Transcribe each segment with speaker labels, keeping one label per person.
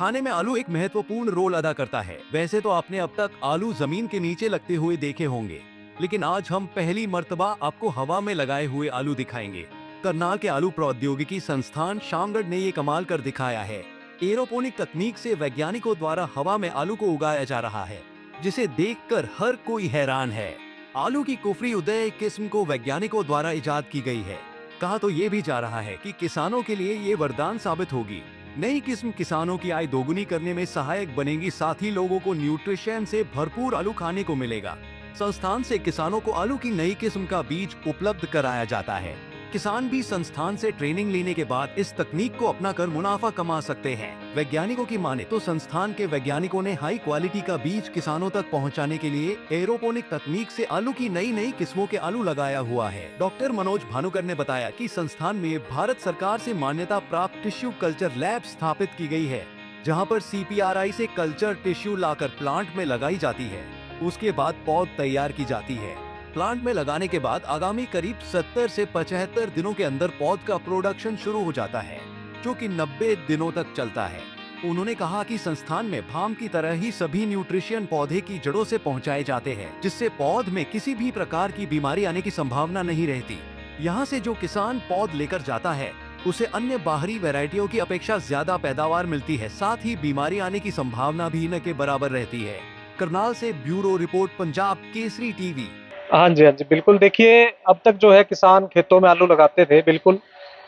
Speaker 1: खाने में आलू एक महत्वपूर्ण रोल अदा करता है। वैसे तो आपने अब तक आलू जमीन के नीचे लगते हुए देखे होंगे, लेकिन आज हम पहली मर्तबा आपको हवा में लगाए हुए आलू दिखाएंगे। करनाल के आलू प्रौद्योगिकी संस्थान शामगढ़ ने ये कमाल कर दिखाया है। एरोपोनिक तकनीक से वैज्ञानिकों द्वारा हवा में आलू को उगाया जा रहा है, जिसे देखकर हर कोई हैरान है। आलू की कुफरी उदय किस्म को वैज्ञानिकों द्वारा इजाद की गई है। कहा तो ये भी जा रहा है कि किसानों के लिए ये वरदान साबित होगी। नई किस्म किसानों की आय दोगुनी करने में सहायक बनेगी, साथ ही लोगों को न्यूट्रिशन से भरपूर आलू खाने को मिलेगा। संस्थान से किसानों को आलू की नई किस्म का बीज उपलब्ध कराया जाता है। किसान भी संस्थान से ट्रेनिंग लेने के बाद इस तकनीक को अपनाकर मुनाफा कमा सकते हैं। वैज्ञानिकों की माने तो संस्थान के वैज्ञानिकों ने हाई क्वालिटी का बीज किसानों तक पहुंचाने के लिए एरोपोनिक तकनीक से आलू की नई किस्मों के आलू लगाया हुआ है। डॉक्टर मनोज भानुकर ने बताया कि संस्थान में भारत सरकार से मान्यता प्राप्त टिश्यू कल्चर लैब स्थापित की गई है, जहाँ पर CPRI से कल्चर टिश्यू लाकर प्लांट में लगाई जाती है। उसके बाद पौध तैयार की जाती है। प्लांट में लगाने के बाद आगामी करीब 70 से 75 दिनों के अंदर पौध का प्रोडक्शन शुरू हो जाता है, जो कि 90 दिनों तक चलता है। उन्होंने कहा कि संस्थान में भाम की तरह ही सभी न्यूट्रिशन पौधे की जड़ों से पहुंचाए जाते हैं, जिससे पौध में किसी भी प्रकार की बीमारी आने की संभावना नहीं रहती। यहाँ से जो किसान पौध लेकर जाता है, उसे अन्य बाहरी वैरायटियों की अपेक्षा ज्यादा पैदावार मिलती है, साथ ही बीमारी आने की संभावना भी न के बराबर रहती है। करनाल से bureau report, Punjab Kesari TV.
Speaker 2: हाँ जी, बिल्कुल। देखिए, अब तक जो है किसान खेतों में आलू लगाते थे, बिल्कुल।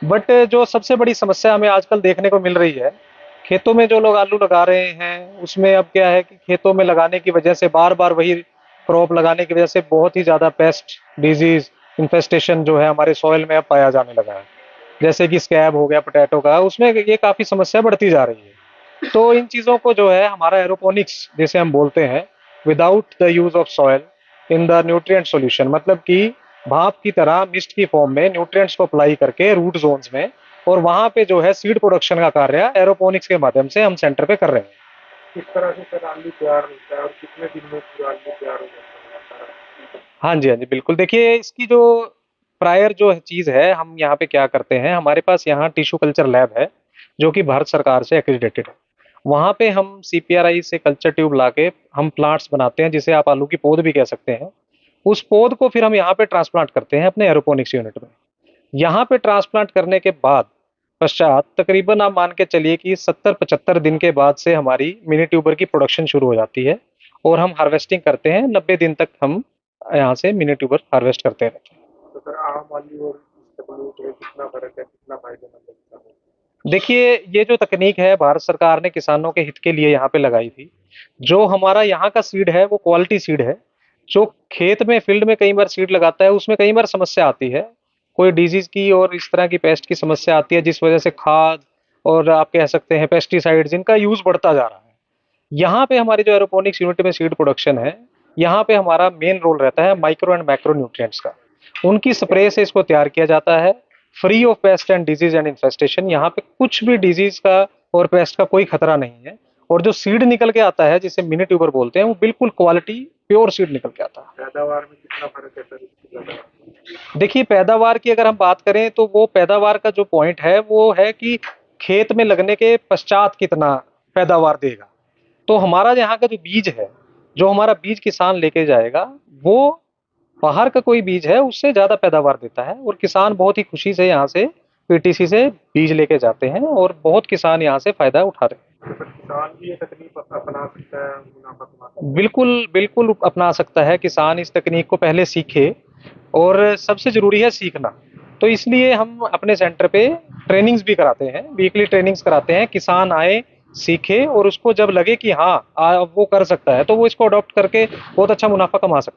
Speaker 2: बट जो सबसे बड़ी समस्या हमें आजकल देखने को मिल रही है, खेतों में जो लोग आलू लगा रहे हैं, उसमें अब क्या है कि खेतों में लगाने की वजह से, बार-बार वही क्रॉप लगाने की वजह से बहुत ही ज़्यादा पेस्ट, डिजीज़, इन्फेस्टेशन जो है हमारे सॉइल में अब पाया जाने लगा है। जैसे कि स्कैब हो गया पोटैटो का, उसमें ये काफ़ी समस्या बढ़ती जा रही है। तो इन चीज़ों को जो है हमारा एरोपोनिक्स जिसे हम बोलते हैं, without the use of soil in the nutrient solution, मतलब कि भाप की तरह मिस्ट की फॉर्म में न्यूट्रिएंट्स को अप्लाई करके रूट जोन्स में, और वहां पे जो है सीड प्रोडक्शन का कार्य एरोपोनिक्स के माध्यम से हम सेंटर पे कर रहे हैं।
Speaker 3: किस तरह से सर आलू तैयार होता है और कितने दिन में पूरा आलू तैयार हो जाता है?
Speaker 2: हाँ जी, बिल्कुल। देखिए, इसकी जो प्रायर जो चीज़ है, हम यहाँ पे क्या करते हैं, हमारे पास यहाँ टिश्यू कल्चर लैब है, जो कि भारत सरकार से एक्रेडिटेड है। वहाँ पे हम CPRI से कल्चर ट्यूब लाके हम प्लांट्स बनाते हैं, जिसे आप आलू की पौध भी कह सकते हैं। उस पौध को फिर हम यहाँ पे ट्रांसप्लांट करते हैं अपने एरोपोनिक्स यूनिट में। यहाँ पे ट्रांसप्लांट करने के बाद पश्चात तकरीबन आप मान के चलिए कि 70-75 दिन के बाद से हमारी मिनी ट्यूबर की प्रोडक्शन शुरू हो जाती है, और हम हार्वेस्टिंग करते हैं। 90 दिन तक हम यहाँ से मिनी ट्यूबर हार्वेस्ट करते रहते हैं।
Speaker 3: तो सर आम आलू और इस तकनीक में कितना फर्क है, कितना फायदेमंद है?
Speaker 2: देखिए, ये जो तकनीक है भारत सरकार ने किसानों के हित के लिए यहाँ पे लगाई थी। जो हमारा यहाँ का सीड है वो क्वालिटी सीड है। जो खेत में, फील्ड में कई बार सीड लगाता है, उसमें कई बार समस्या आती है, कोई डिजीज की और इस तरह की पेस्ट की समस्या आती है, जिस वजह से खाद और आप कह सकते हैं पेस्टिसाइड्स, इनका यूज बढ़ता जा रहा है। यहाँ पे हमारी जो एरोपोनिक्स यूनिट में सीड प्रोडक्शन है, यहाँ पे हमारा मेन रोल रहता है माइक्रो एंड मैक्रो न्यूट्रिएंट्स का। उनकी स्प्रे से इसको तैयार किया जाता है, free of paste and disease and infestation. यहाँ पे कुछ भी डिजीज का और पेस्ट का कोई खतरा नहीं है। और जो सीड निकल के आता है, जिसे मिनी ट्यूबर बोलते हैं, वो बिल्कुल क्वालिटी प्योर सीड निकल के आता है।
Speaker 3: पैदावार में कितना फर्क है सर इसकी पैदावार?
Speaker 2: देखिए, पैदावार की अगर हम बात करें तो वो पैदावार का जो पॉइंट है वो है कि खेत में लगने के पश्चात कितना पैदावार देगा। तो हमारा यहाँ का जो बीज है, जो हमारा बीज किसान लेके जाएगा, वो बाहर का कोई बीज है उससे ज्यादा पैदावार देता है, और किसान बहुत ही खुशी से यहाँ से PTC से बीज लेके जाते हैं, और बहुत किसान यहाँ से फायदा उठा रहे हैं।
Speaker 3: तो सर किसान भी ये तकनीक अपना सकता है, मुनाफा कमा सकता है?
Speaker 2: बिल्कुल बिल्कुल अपना सकता है किसान। इस तकनीक को पहले सीखे, और सबसे जरूरी है सीखना। तो इसलिए हम अपने सेंटर पे ट्रेनिंग्स भी कराते हैं, वीकली ट्रेनिंग्स कराते हैं। किसान आए, सीखे, और उसको जब लगे कि हाँ वो कर सकता है, तो वो इसको अडॉप्ट करके बहुत अच्छा मुनाफा कमा सकता है।